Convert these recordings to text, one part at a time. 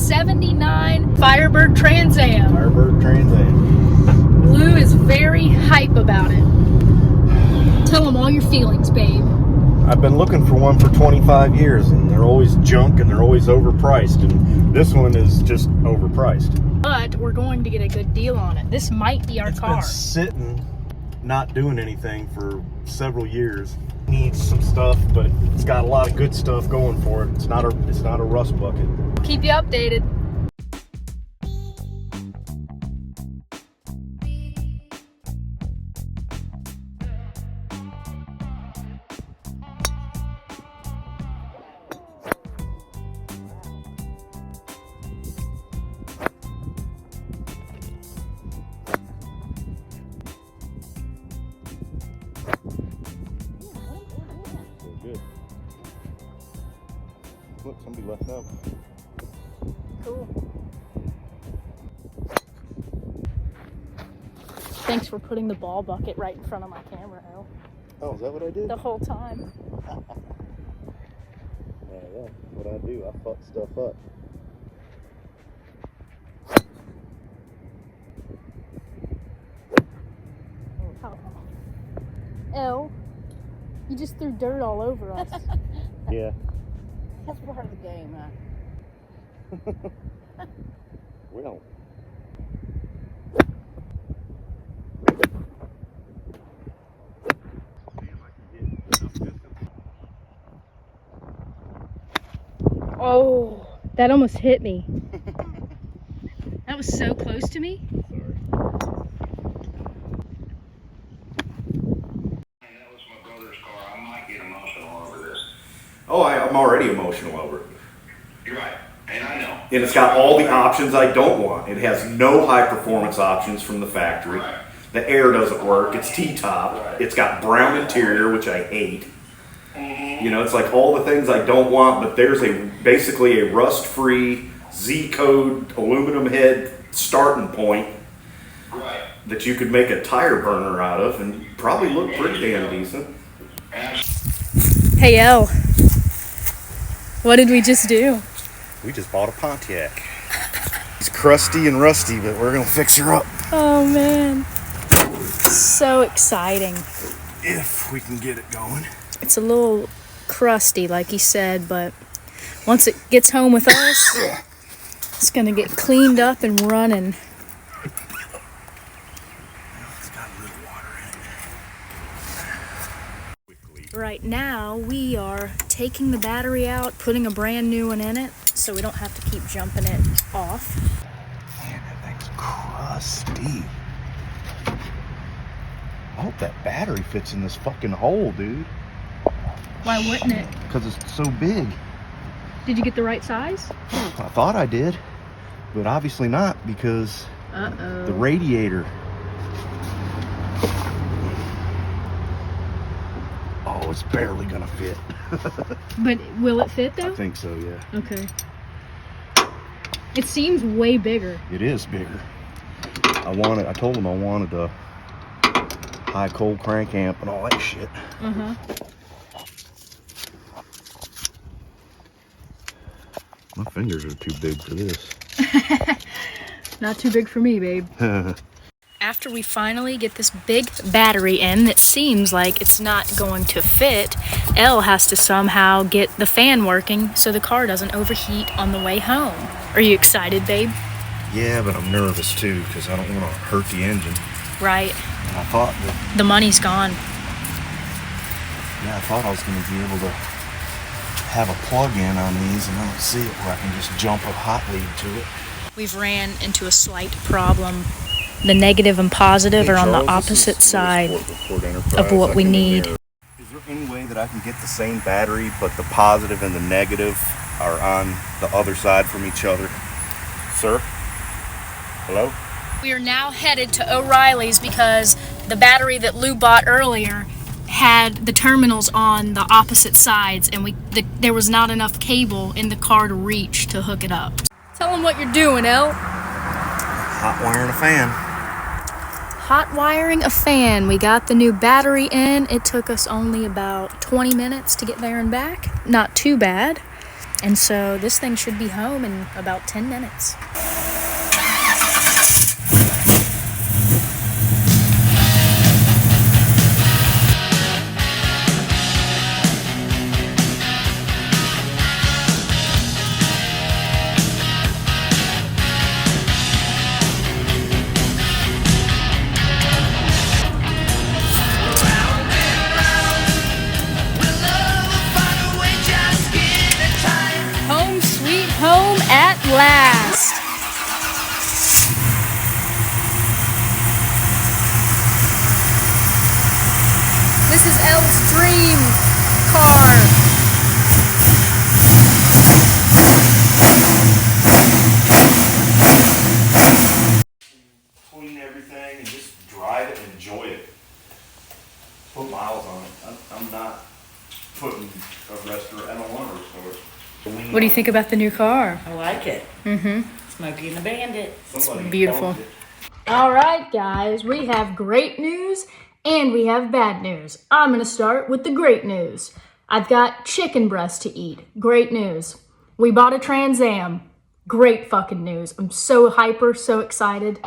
'79 Firebird Trans Am. Firebird Trans Am. Lou is very hype about it. Tell him all your feelings, babe. I've been looking for one for 25 years, and they're always junk and they're always overpriced, and this one is just overpriced. But we're going to get a good deal on it. This might be our car. It's been sitting, not doing anything for several years. Needs some stuff, but it's got a lot of good stuff going for it. It's not a rust bucket. Keep you updated. Good. Look, somebody left out. Cool. Thanks for putting the ball bucket right in front of my camera, El. Oh, is that what I did? The whole time. Yeah, what I do, I fuck stuff up. El, you just threw dirt all over us. Yeah. That's part of the game, huh? Well. Oh, that almost hit me. That was so close to me. Oh, I'm already emotional over it. You're right, and I know. And it's got all the options I don't want. It has no high performance options from the factory. Right. The air doesn't work. It's T-top. Right. It's got brown interior, which I hate. You know, it's like all the things I don't want, but there's basically a rust-free Z-code aluminum head starting point Right. that you could make a tire burner out of and probably look pretty damn decent. Hey, El. What did we just do? We just bought a Pontiac. It's crusty and rusty, but we're gonna fix her up. Oh, man. So exciting. If we can get it going. It's a little crusty, like he said, but once it gets home with us, it's gonna get cleaned up and running. It's got a little water in it. Right now, we are taking the battery out, putting a brand new one in it, so we don't have to keep jumping it off. Man, that thing's crusty. I hope that battery fits in this fucking hole, dude. Why wouldn't it? Because it's so big. Did you get the right size? I thought I did, but obviously not because Uh-oh. the radiator. Oh, it's barely gonna fit. But will it fit, though? I think so, yeah. Okay. It seems way bigger. It is bigger. I told them I wanted a high cold crank amp and all that shit. Uh-huh. My fingers are too big for this. Not too big for me, babe. After we finally get this big battery in that seems like it's not going to fit, Elle has to somehow get the fan working so the car doesn't overheat on the way home. Are you excited, babe? Yeah, but I'm nervous too because I don't want to hurt the engine. Right. And I thought that, The money's gone. yeah, I thought I was going to be able to have a plug-in on these, and I don't see it where I can just jump a hot lead to it. We've ran into a slight problem. The negative and positive are on the opposite side of what we need. Is there any way that I can get the same battery, but the positive and the negative are on the other side from each other? Sir? Hello? We are now headed to O'Reilly's because the battery that Lou bought earlier had the terminals on the opposite sides, and there was not enough cable in the car to reach to hook it up. Tell them what you're doing, El. Hot wiring a fan. Hot wiring a fan. We got the new battery in. It took us only about 20 minutes to get there and back. Not too bad. And so this thing should be home in about 10 minutes. Home sweet home at last. This is Elle's dream car. Clean everything and just drive it and enjoy it. Put miles on it. I'm not putting a restaurant. I don't want a restaurant. What do you think about the new car? I like it. Mm-hmm. Smokey and the Bandit. Somebody Beautiful. bumped it. All right, guys, we have great news and we have bad news. I'm going to start with the great news. I've got chicken breast to eat. Great news. We bought a Trans Am. Great fucking news. I'm so hyper, so excited.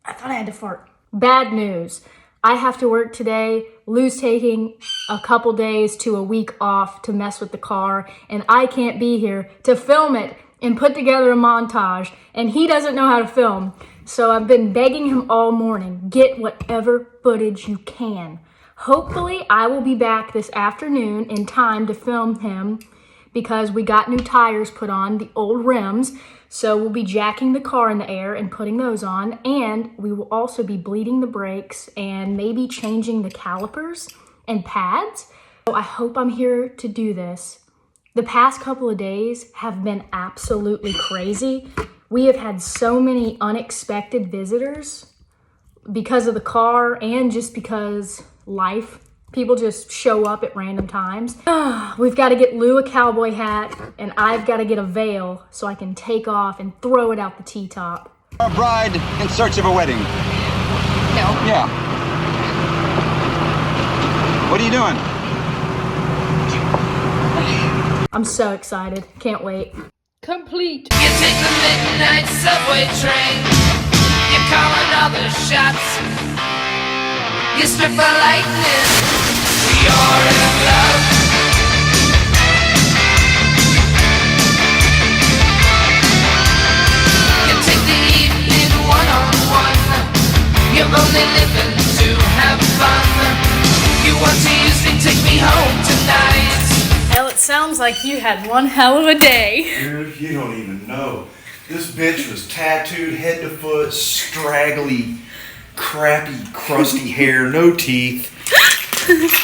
I thought I had to fart. Bad news. I have to work today. Lou's taking a couple days to a week off to mess with the car, and I can't be here to film it and put together a montage, and he doesn't know how to film. So I've been begging him all morning, get whatever footage you can. Hopefully I will be back this afternoon in time to film him because we got new tires put on, the old rims. So we'll be jacking the car in the air and putting those on. And we will also be bleeding the brakes and maybe changing the calipers and pads. So I hope I'm here to do this. The past couple of days have been absolutely crazy. We have had so many unexpected visitors because of the car and just because life. People just show up at random times. We've got to get Lou a cowboy hat, and I've got to get a veil so I can take off and throw it out the T-top. A bride in search of a wedding. No. Yeah. What are you doing? I'm so excited. Can't wait. Complete. You take the midnight subway train. You call another shots. You strip a lightning. You're in love. You take the evening one-on-one. You're only living to have fun. You want to use me, take me home tonight. Elle, it sounds like you had one hell of a day. Dude, you don't even know. This bitch was tattooed head to foot, straggly, crappy, crusty hair, no teeth.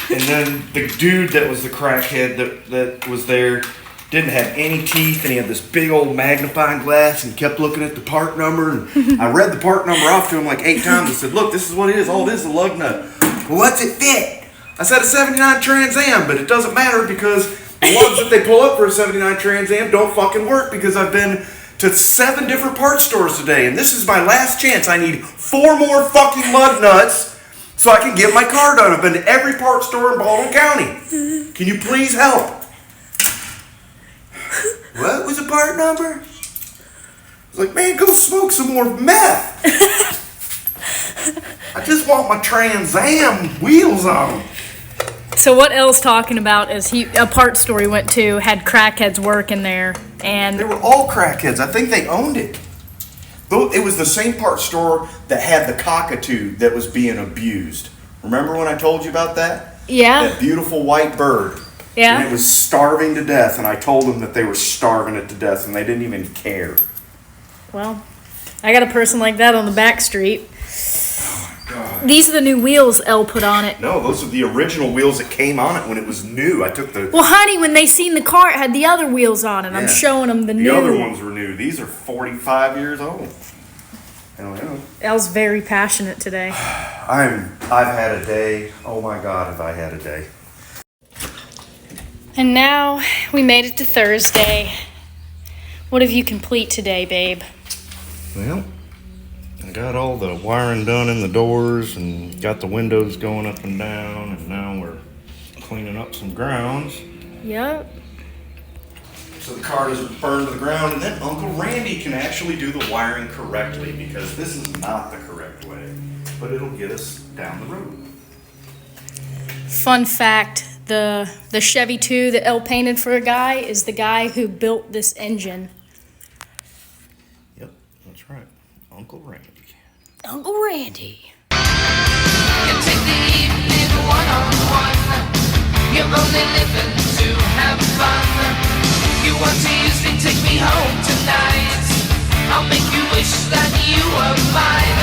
And then the dude that was the crackhead that was there didn't have any teeth, and he had this big old magnifying glass and kept looking at the part number. And I read the part number off to him like 8 times. I said, look, this is what it is. All it is a lug nut. Well, what's it fit? I said a 79 Trans Am, but it doesn't matter because the lugs that they pull up for a 79 Trans Am don't fucking work because I've been to 7 different parts stores today, and this is my last chance. I need 4 more fucking lug nuts so I can get my car done. I've been to every part store in Baldwin County. Can you please help? What was the part number? I was like, man, go smoke some more meth. I just want my Trans Am wheels on. So what Elle's talking about is a parts store he went to had crackheads work in there, and They were all crackheads. I think they owned it. Though it was the same part store that had the cockatoo that was being abused. Remember when I told you about that? yeah, That beautiful white bird. Yeah. And it was starving to death, and I told them that they were starving it to death, and they didn't even care. well, I got a person like that on the back street. God. These are the new wheels Elle put on it. No, those are the original wheels that came on it when it was new. I took the... Well, honey, when they seen the car, it had the other wheels on it. I'm Yeah. showing them the The new. other ones were new. These are 45 years old. Hell yeah. Elle's very passionate today. I've had a day. Oh my God, have I had a day. And now we made it to Thursday. What have you complete today, babe? Well, I got all the wiring done in the doors and got the windows going up and down, and now we're cleaning up some grounds. Yep. so the car doesn't burn to the ground, and then Uncle Randy can actually do the wiring correctly, because this is not the correct way, but it'll get us down the road. Fun fact, the Chevy 2 that Elle painted for a guy is the guy who built this engine. Yep, that's right. Uncle Randy. Uncle Randy. You take the evening one-on-one. You're only living to have fun. You want to use me, take me home tonight. I'll make you wish that you were mine.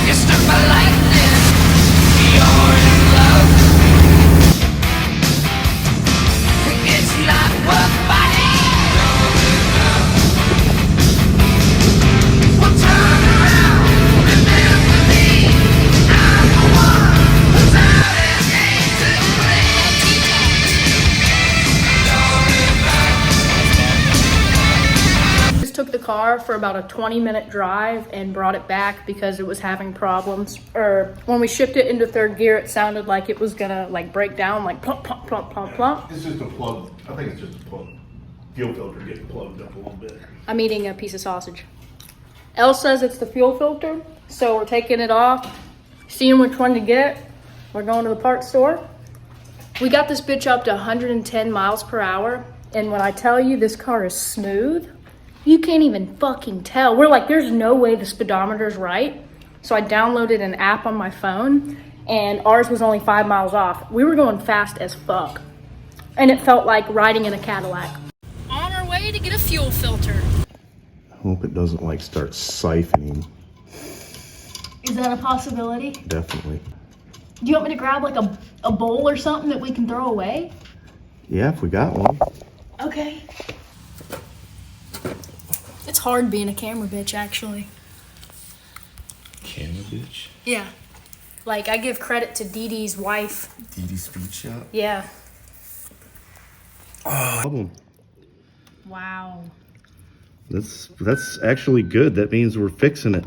You're struck by lightning. You're in love. It's not worth fighting. Well, turn around. Remember me. I'm the one who's out and aimed to Just took the car for about a 20-minute drive and brought it back because it was having problems. Or when we shipped it into third gear, it sounded like it was gonna like break down, like plump, plump, plump, plump, plump. It's just a plug. I think it's just a plug. Fuel filter getting plugged up a little bit. I'm eating a piece of sausage. Elle says it's the fuel filter, so we're taking it off, seeing which one to get. We're going to the parts store. We got this bitch up to 110 miles per hour, and when I tell you this car is smooth, you can't even fucking tell. We're like, there's no way the speedometer's right. So I downloaded an app on my phone, and ours was only 5 miles off. We were going fast as fuck, and it felt like riding in a Cadillac. On our way to get a fuel filter. I hope it doesn't like start siphoning. Is that a possibility? Definitely. Do you want me to grab like a bowl or something that we can throw away? Yeah, if we got one. Okay. It's hard being a camera bitch, actually. Camera bitch. Yeah. Like, I give credit to Dee Dee's wife. Dee Dee's Speed Shop. Yeah. Problem. Wow. That's actually good. That means we're fixing it.